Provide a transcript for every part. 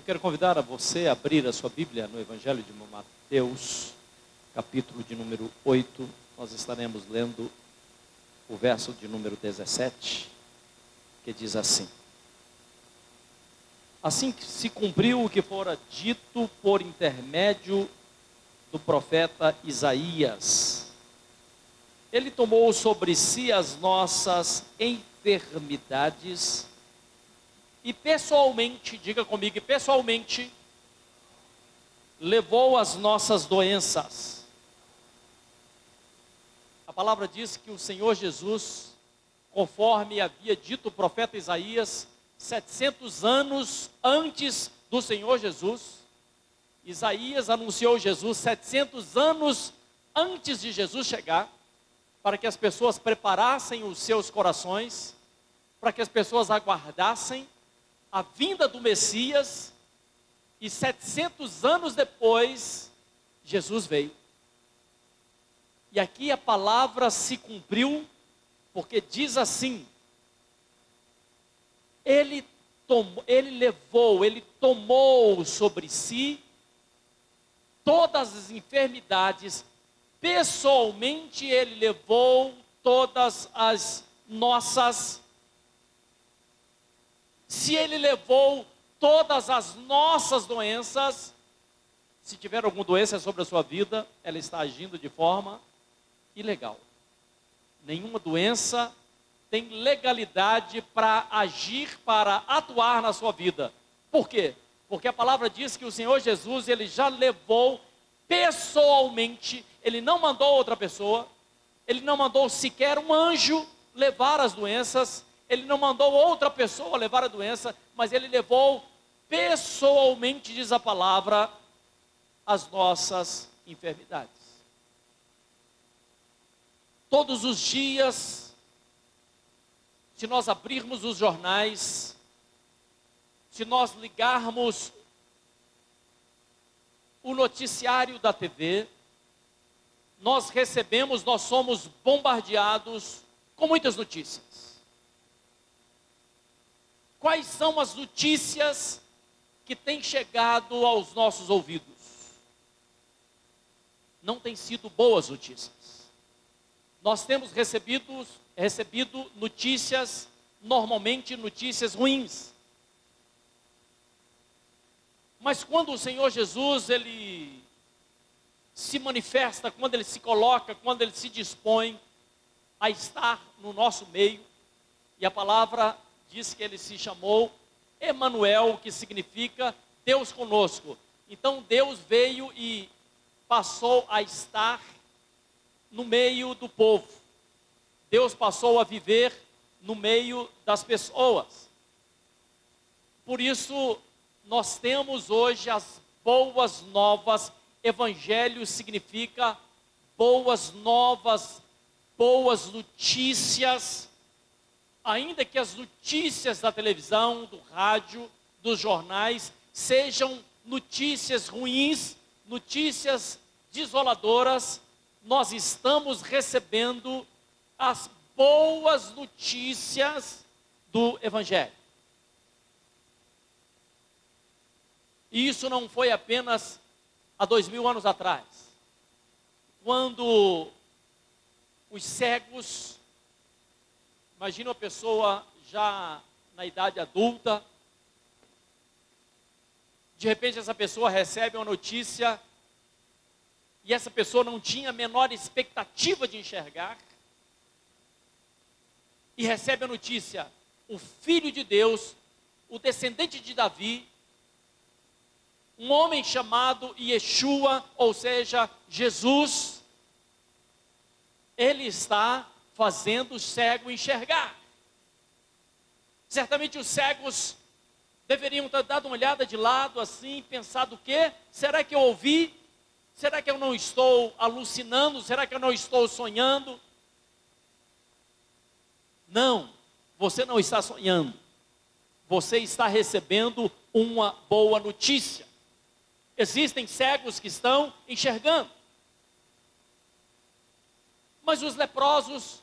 quero convidar a você a abrir a sua Bíblia no Evangelho de Mateus, capítulo de número 8. Nós estaremos lendo o verso de número 17, que diz assim: Assim que se cumpriu o que fora dito por intermédio do profeta Isaías. Ele tomou sobre si as nossas enfermidades e pessoalmente, diga comigo, pessoalmente, levou as nossas doenças. A palavra diz que o Senhor Jesus, conforme havia dito o profeta Isaías, 700 anos antes do Senhor Jesus, Isaías anunciou Jesus 700 anos antes de Jesus chegar, para que as pessoas preparassem os seus corações, para que as pessoas aguardassem a vinda do Messias, e 700 anos depois, Jesus veio. E aqui a palavra se cumpriu, porque diz assim: Ele tomou sobre si todas as enfermidades, pessoalmente Ele levou todas as nossas. Se Ele levou todas as nossas doenças, se tiver alguma doença sobre a sua vida, ela está agindo de forma ilegal. Nenhuma doença tem legalidade para agir, para atuar na sua vida. Por quê? Porque a palavra diz que o Senhor Jesus, Ele já levou pessoalmente, Ele não mandou outra pessoa, Ele não mandou sequer um anjo levar as doenças, Ele não mandou outra pessoa levar a doença, mas Ele levou pessoalmente, diz a palavra, as nossas enfermidades. Todos os dias, se nós abrirmos os jornais, se nós ligarmos o noticiário da TV, nós somos bombardeados com muitas notícias. Quais são as notícias que têm chegado aos nossos ouvidos? Não têm sido boas notícias. Nós temos recebido notícias, normalmente notícias ruins. Mas quando o Senhor Jesus, Ele se manifesta, quando Ele se coloca, quando Ele se dispõe a estar no nosso meio, e a palavra diz que Ele se chamou Emanuel, que significa Deus conosco. Então Deus veio e passou a estar no meio do povo. Deus passou a viver no meio das pessoas. Por isso, nós temos hoje as boas novas. Evangelho significa boas novas, boas notícias. Ainda que as notícias da televisão, do rádio, dos jornais, sejam notícias ruins, notícias desoladoras, nós estamos recebendo as boas notícias do Evangelho. E isso não foi apenas há 2000 anos atrás, quando os cegos, imagina uma pessoa já na idade adulta, de repente essa pessoa recebe uma notícia, e essa pessoa não tinha a menor expectativa de enxergar, e recebe a notícia: o Filho de Deus, o descendente de Davi, um homem chamado Yeshua, ou seja, Jesus, Ele está fazendo o cego enxergar. Certamente os cegos deveriam ter dado uma olhada de lado assim, pensado o quê? Será que eu ouvi? Será que eu não estou alucinando? Será que eu não estou sonhando? Não, você não está sonhando. Você está recebendo uma boa notícia. Existem cegos que estão enxergando. Mas os leprosos,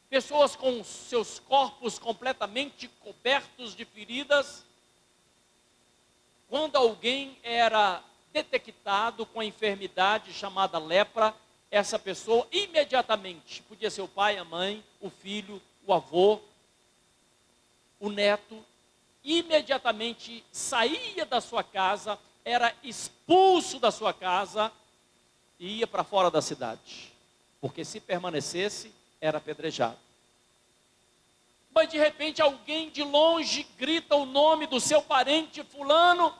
pessoas com seus corpos completamente cobertos de feridas, quando alguém era detectado com a enfermidade chamada lepra, essa pessoa imediatamente, podia ser o pai, a mãe, o filho, o avô, o neto, imediatamente saía da sua casa, era expulso da sua casa e ia para fora da cidade, porque se permanecesse, era apedrejado. Mas de repente alguém de longe grita o nome do seu parente fulano.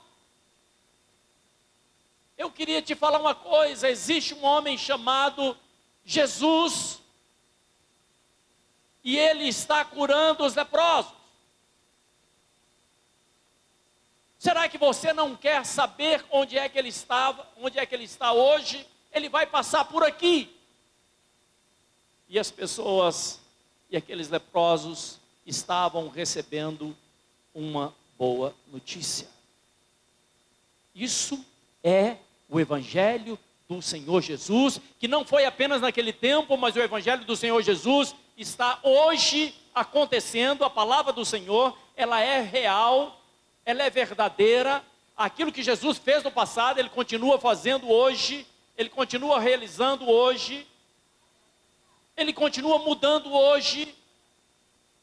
Eu queria te falar uma coisa, existe um homem chamado Jesus, e ele está curando os leprosos. Será que você não quer saber onde é que ele estava, onde é que ele está hoje? Ele vai passar por aqui. E as pessoas e aqueles leprosos estavam recebendo uma boa notícia. Isso é o Evangelho do Senhor Jesus, que não foi apenas naquele tempo, mas o Evangelho do Senhor Jesus está hoje acontecendo. A palavra do Senhor, ela é real, ela é verdadeira. Aquilo que Jesus fez no passado, Ele continua fazendo hoje, Ele continua realizando hoje, Ele continua mudando hoje.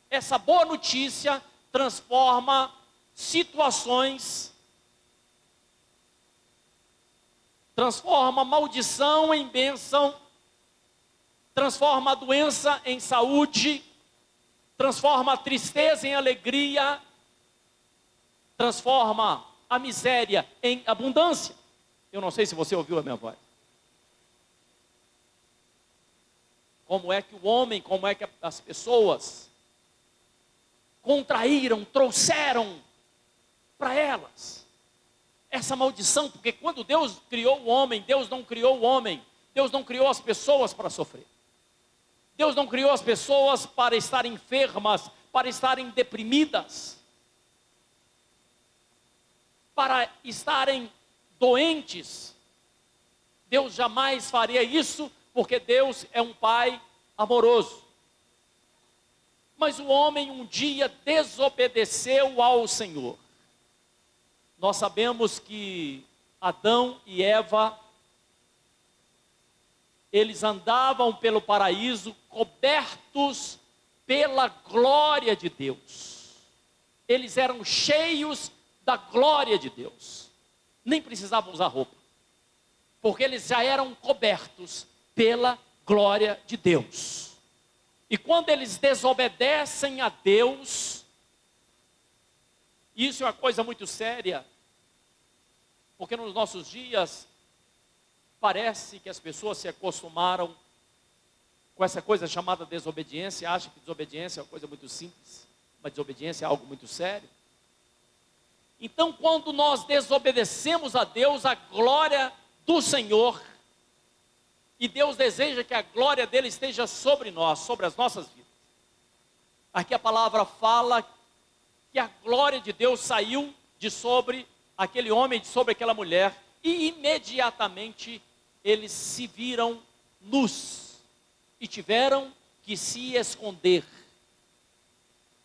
Essa boa notícia transforma situações, transforma maldição em bênção, transforma a doença em saúde, transforma a tristeza em alegria, transforma a miséria em abundância. Eu não sei se você ouviu a minha voz. Como é que o homem, como é que as pessoas contraíram, trouxeram para elas essa maldição, porque quando Deus criou o homem, Deus não criou o homem, Deus não criou as pessoas para sofrer. Deus não criou as pessoas para estarem enfermas, para estarem deprimidas, para estarem doentes. Deus jamais faria isso, porque Deus é um Pai amoroso. Mas o homem um dia desobedeceu ao Senhor. Nós sabemos que Adão e Eva, eles andavam pelo paraíso cobertos pela glória de Deus. Eles eram cheios da glória de Deus. Nem precisavam usar roupa, porque eles já eram cobertos pela glória de Deus. E quando eles desobedecem a Deus, isso é uma coisa muito séria, porque nos nossos dias, parece que as pessoas se acostumaram com essa coisa chamada desobediência, acham que desobediência é uma coisa muito simples, mas desobediência é algo muito sério. Então, quando nós desobedecemos a Deus, a glória do Senhor, e Deus deseja que a glória dele esteja sobre nós, sobre as nossas vidas. Aqui a palavra fala que a glória de Deus saiu de sobre aquele homem, de sobre aquela mulher, e imediatamente eles se viram nus e tiveram que se esconder.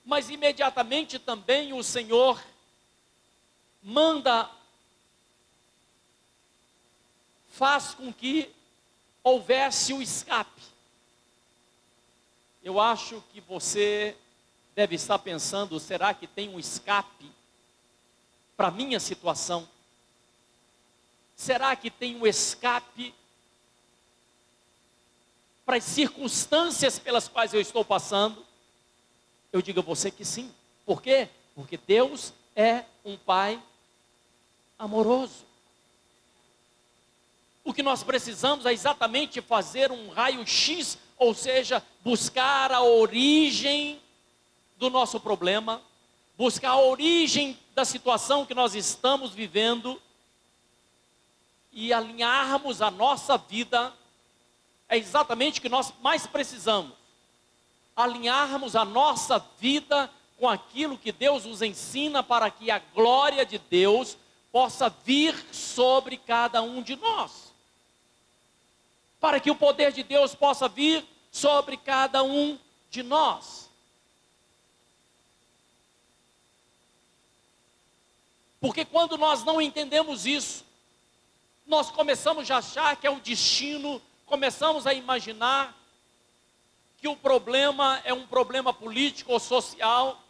Mas imediatamente também o Senhor faz com que houvesse o escape. Eu acho que você deve estar pensando, será que tem um escape para a minha situação? Será que tem um escape para as circunstâncias pelas quais eu estou passando? Eu digo a você que sim. Por quê? Porque Deus é um Pai amoroso. O que nós precisamos é exatamente fazer um raio-x, ou seja, buscar a origem do nosso problema, buscar a origem da situação que nós estamos vivendo e alinharmos a nossa vida. É exatamente o que nós mais precisamos, alinharmos a nossa vida com aquilo que Deus nos ensina, para que a glória de Deus possa vir sobre cada um de nós. Para que o poder de Deus possa vir sobre cada um de nós. 1 Coríntios Porque quando nós não entendemos isso, nós começamos a achar que é o destino, começamos a imaginar que o problema é um problema político ou social,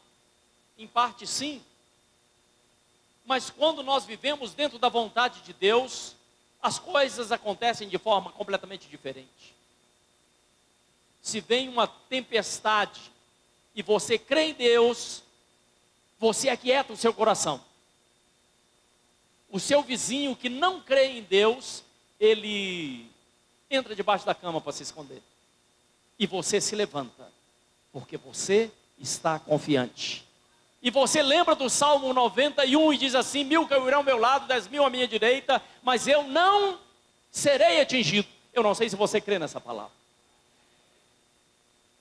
em parte sim. Mas quando nós vivemos dentro da vontade de Deus, as coisas acontecem de forma completamente diferente. Se vem uma tempestade e você crê em Deus, você aquieta o seu coração. O seu vizinho que não crê em Deus, ele entra debaixo da cama para se esconder. E você se levanta, porque você está confiante. E você lembra do Salmo 91 e diz assim: 1000 cairão ao meu lado, 10.000 à minha direita, mas eu não serei atingido. Eu não sei se você crê nessa palavra.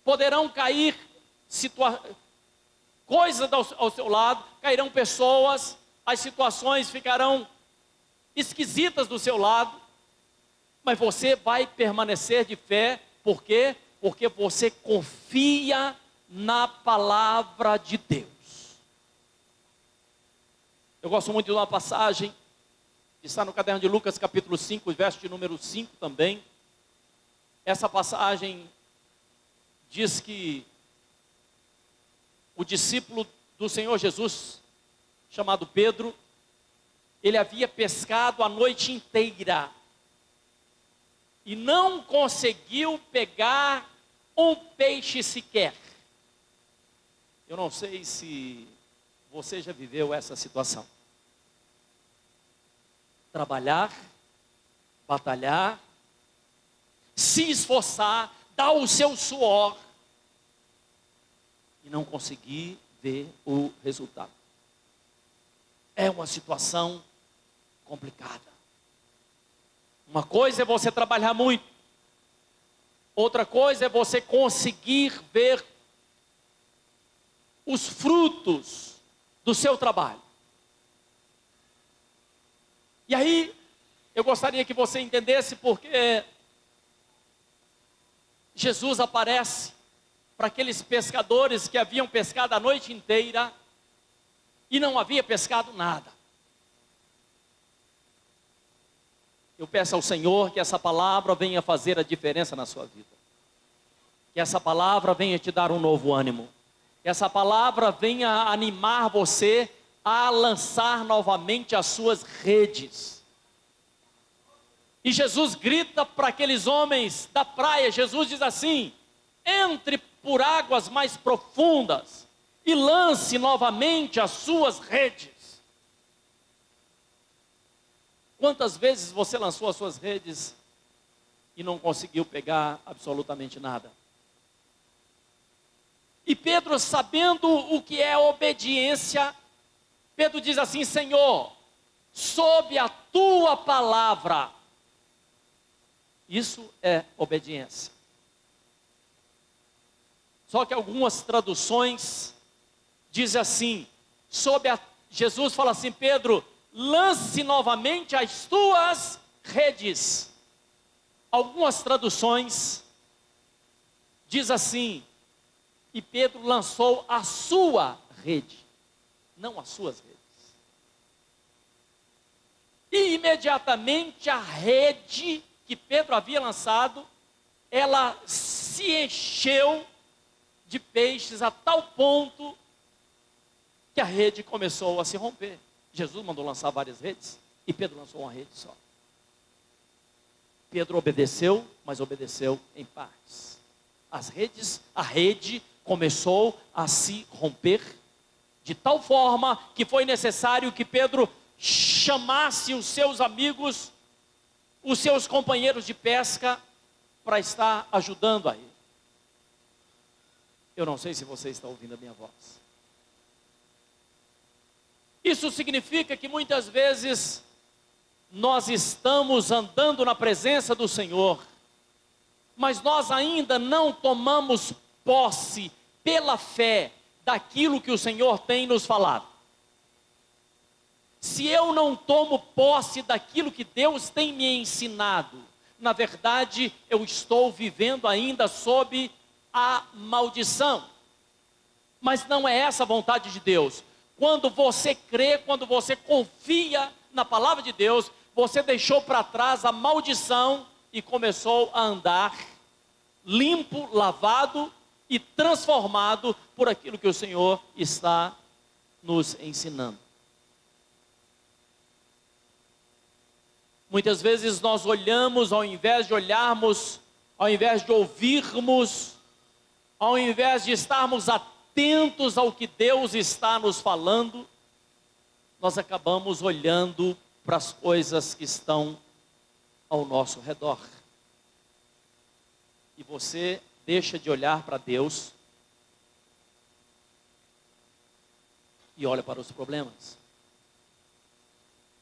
Poderão cair coisas ao seu lado, cairão pessoas, as situações ficarão esquisitas do seu lado, mas você vai permanecer de fé. Por quê? Porque você confia na palavra de Deus. Eu gosto muito de uma passagem que está no caderno de Lucas, capítulo 5, verso de número 5 também. Essa passagem diz que o discípulo do Senhor Jesus, chamado Pedro, ele havia pescado a noite inteira e não conseguiu pegar um peixe sequer. Eu não sei se você já viveu essa situação. Trabalhar, batalhar, se esforçar, dar o seu suor e não conseguir ver o resultado. É uma situação complicada. Uma coisa é você trabalhar muito, outra coisa é você conseguir ver os frutos do seu trabalho. E aí, eu gostaria que você entendesse porque Jesus aparece para aqueles pescadores que haviam pescado a noite inteira e não havia pescado nada. Eu peço ao Senhor que essa palavra venha fazer a diferença na sua vida. Que essa palavra venha te dar um novo ânimo. Que essa palavra venha animar você a lançar novamente as suas redes. E Jesus grita para aqueles homens da praia, Jesus diz assim: entre por águas mais profundas e lance novamente as suas redes. Quantas vezes você lançou as suas redes e não conseguiu pegar absolutamente nada? E Pedro, sabendo o que é obediência, Pedro diz assim: Senhor, sob a tua palavra. Isso é obediência. Só que algumas traduções dizem assim, Jesus fala assim: Pedro, lance novamente as tuas redes. Algumas traduções diz assim: e Pedro lançou a sua rede, não as suas redes. E imediatamente a rede que Pedro havia lançado, ela se encheu de peixes a tal ponto que a rede começou a se romper. Jesus mandou lançar várias redes e Pedro lançou uma rede só. Pedro obedeceu, mas obedeceu em partes. A rede começou a se romper de tal forma que foi necessário que Pedro chamasse os seus amigos, os seus companheiros de pesca, para estar ajudando a ele. Eu não sei se você está ouvindo a minha voz. Isso significa que muitas vezes nós estamos andando na presença do Senhor, mas nós ainda não tomamos posse pela fé daquilo que o Senhor tem nos falado. Se eu não tomo posse daquilo que Deus tem me ensinado, na verdade eu estou vivendo ainda sob a maldição. Mas não é essa a vontade de Deus. Quando você crê, quando você confia na palavra de Deus, você deixou para trás a maldição e começou a andar limpo, lavado e transformado por aquilo que o Senhor está nos ensinando. Muitas vezes nós olhamos, ao invés de olharmos, ao invés de ouvirmos, ao invés de estarmos atentos ao que Deus está nos falando, nós acabamos olhando para as coisas que estão ao nosso redor. E você deixa de olhar para Deus e olha para os problemas.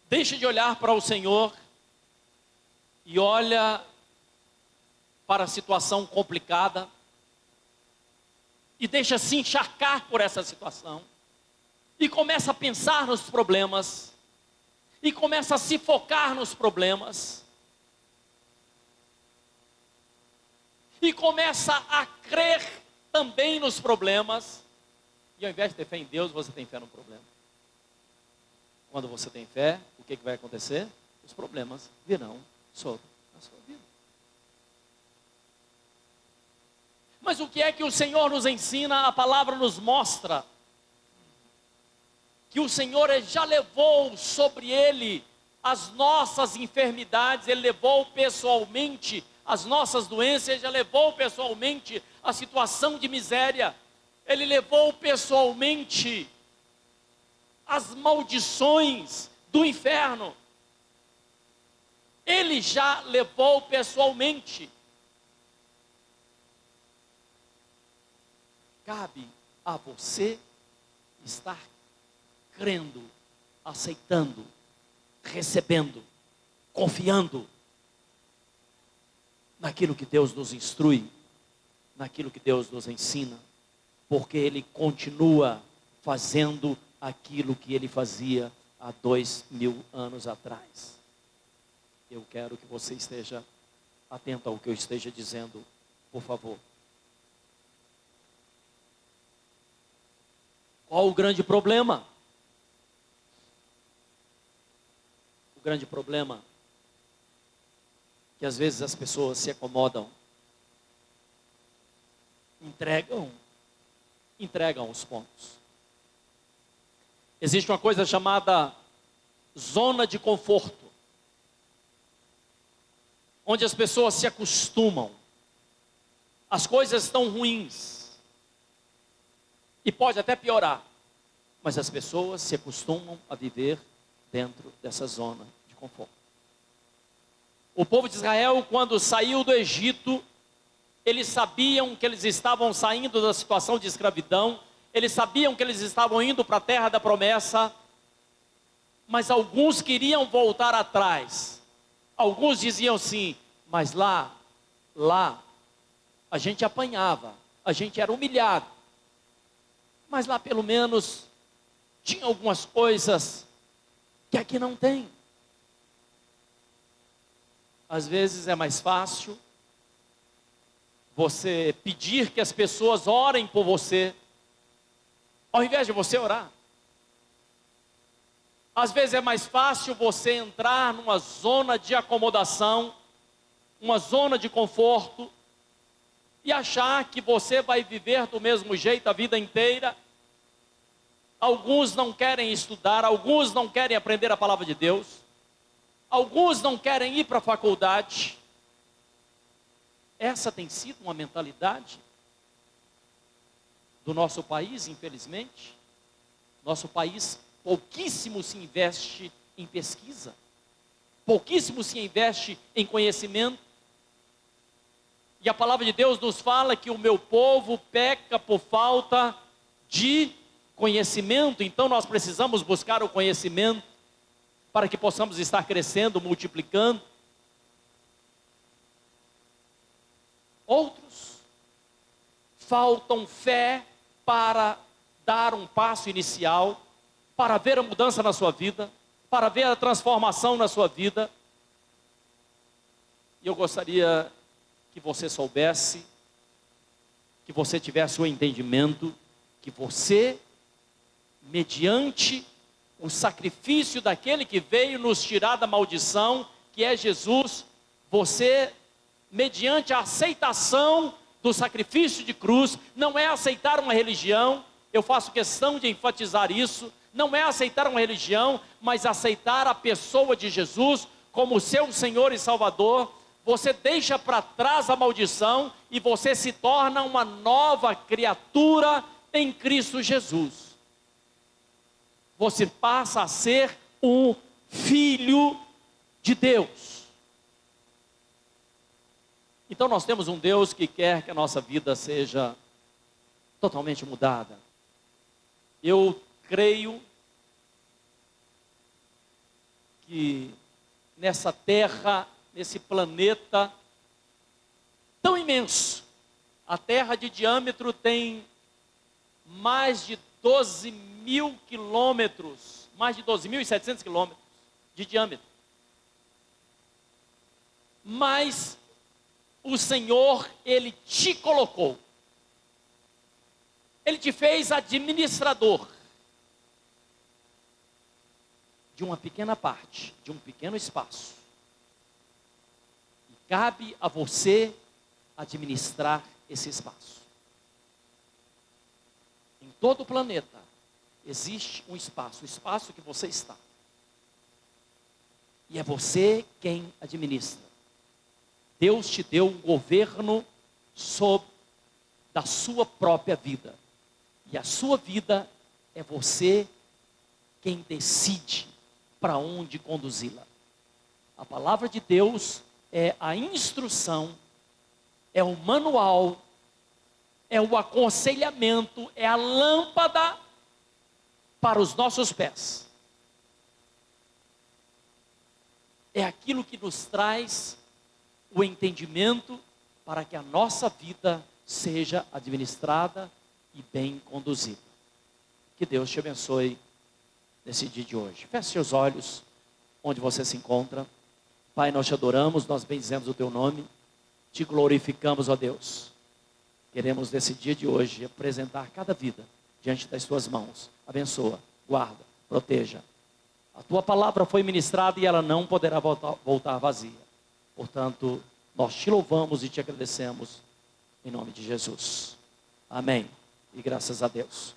Deixa de olhar para o Senhor e olha para a situação complicada e deixa se encharcar por essa situação e começa a pensar nos problemas e começa a se focar nos problemas e começa a crer também nos problemas. E ao invés de ter fé em Deus, você tem fé no problema. Quando você tem fé, o que vai acontecer? Os problemas virão sobre a sua vida. Mas o que é que o Senhor nos ensina? A palavra nos mostra que o Senhor já levou sobre Ele as nossas enfermidades, Ele levou pessoalmente as nossas doenças, Ele já levou pessoalmente a situação de miséria, Ele levou pessoalmente as maldições do inferno. Ele já levou pessoalmente. Cabe a você estar crendo, aceitando, recebendo, confiando naquilo que Deus nos instrui, naquilo que Deus nos ensina, porque Ele continua fazendo aquilo que Ele fazia há 2000 anos atrás. Eu quero que você esteja atento ao que eu esteja dizendo, por favor. Qual o grande problema? O grande problema é que às vezes as pessoas se acomodam, entregam os pontos. Existe uma coisa chamada zona de conforto, onde as pessoas se acostumam. As coisas estão ruins e pode até piorar, mas as pessoas se acostumam a viver dentro dessa zona de conforto. O povo de Israel, quando saiu do Egito, eles sabiam que eles estavam saindo da situação de escravidão, eles sabiam que eles estavam indo para a terra da promessa, mas alguns queriam voltar atrás. Alguns diziam assim, mas lá, a gente apanhava, a gente era humilhado, mas lá pelo menos tinha algumas coisas que aqui não tem. Às vezes é mais fácil você pedir que as pessoas orem por você, ao invés de você orar. Às vezes é mais fácil você entrar numa zona de acomodação, uma zona de conforto, e achar que você vai viver do mesmo jeito a vida inteira. Alguns não querem estudar, alguns não querem aprender a palavra de Deus, alguns não querem ir para a faculdade. Essa tem sido uma mentalidade do nosso país, infelizmente. Nosso país, pouquíssimo se investe em pesquisa, pouquíssimo se investe em conhecimento. E a palavra de Deus nos fala que o meu povo peca por falta de conhecimento. Então nós precisamos buscar o conhecimento para que possamos estar crescendo, multiplicando. Outros faltam fé para dar um passo inicial, para ver a mudança na sua vida, para ver a transformação na sua vida. E eu gostaria que você soubesse, que você tivesse o entendimento, que você mediante o sacrifício daquele que veio nos tirar da maldição, que é Jesus, você, mediante a aceitação do sacrifício de cruz, não é aceitar uma religião, eu faço questão de enfatizar isso, não é aceitar uma religião, mas aceitar a pessoa de Jesus como seu Senhor e Salvador. Você deixa para trás a maldição e você se torna uma nova criatura em Cristo Jesus. Você passa a ser um filho de Deus. Então nós temos um Deus que quer que a nossa vida seja totalmente mudada. Eu creio que nessa terra, nesse planeta tão imenso, a Terra de diâmetro tem mais de 12.000 quilômetros, mais de 12.700 quilômetros de diâmetro. Mas o Senhor, Ele te colocou, Ele te fez administrador de uma pequena parte, de um pequeno espaço. E cabe a você administrar esse espaço. Em todo o planeta existe um espaço, o espaço que você está. E é você quem administra. Deus te deu um governo da sua própria vida. E a sua vida é você quem decide para onde conduzi-la. A palavra de Deus é a instrução, é o manual, é o aconselhamento, é a lâmpada para os nossos pés. É aquilo que nos traz o entendimento para que a nossa vida seja administrada e bem conduzida. Que Deus te abençoe nesse dia de hoje. Feche seus olhos onde você se encontra. Pai, nós te adoramos, nós bendizemos o teu nome, te glorificamos, ó Deus. Queremos nesse dia de hoje apresentar cada vida diante das tuas mãos. Abençoa, guarda, proteja. A tua palavra foi ministrada e ela não poderá voltar vazia. Portanto, nós te louvamos e te agradecemos em nome de Jesus. Amém. E graças a Deus.